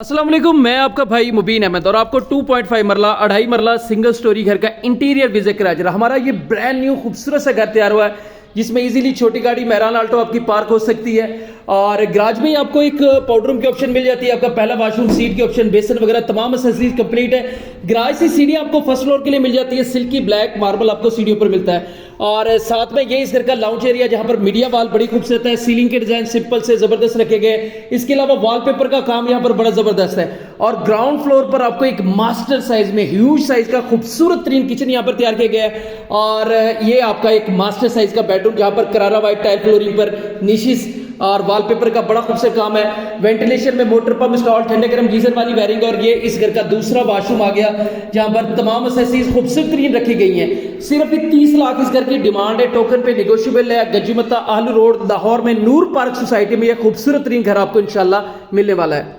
अस्सलाम वालेकुम, मैं आपका भाई मुबीन अहमद और आपको 2.5 मरला 2.5 मरला सिंगल स्टोरी घर का इंटीरियर विजिट करा जरा। हमारा ये ब्रांड न्यू खूबसूरत सा घर तैयार हुआ है जिसमें इजीली छोटी गाड़ी मेहरान आल्टो आपकी पार्क हो सकती है और गराज में ही आपको एक पाउडर रूम की ऑप्शन मिल जाती है। आपका पहला वॉशरूम, सीट की ऑप्शन, बेसन वगैरह तमाम एक्सेसरीज कंप्लीट है। गराज से सीढ़ी आपको फर्स्ट फ्लोर के लिए मिल जाती है, सिल्की ब्लैक मार्बल आपको सीढ़ियों पर मिलता है और साथ में ये इस घर का लाउंज एरिया जहां पर मीडिया वॉल बड़ी खूबसूरत है। सीलिंग के डिजाइन सिंपल से जबरदस्त रखे गए। इसके अलावा वॉलपेपर का काम यहां पर बड़ा जबरदस्त है और ग्राउंड फ्लोर पर आपको एक मास्टर साइज में ह्यूज साइज का खूबसूरत तरीन किचन यहां पर तैयार किया गया है और ये आपका एक मास्टर साइज का बेडरूम जहां पर करारा व्हाइट टाइल फ्लोरिंग पर निशिस और वॉलपेपर का बड़ा खूबसूरत काम है। वेंटिलेशन में मोटर पंप इंस्टॉल, ठंडे गर्म गीजर वाली वायरिंग और ये इस घर का दूसरा वॉशरूम आ गया जहां पर तमाम एक्सेसरीज खूबसूरत तरीन रखी गई हैं। सिर्फ 30 लाख इस घर की डिमांड है, टोकन पे नेगोशिएबल है। गंजीमत्ता आहलू रोड लाहौर में नूर पार्क सोसाइटी में यह खूबसूरत तरीन घर आपको इंशाल्लाह मिलने वाला है।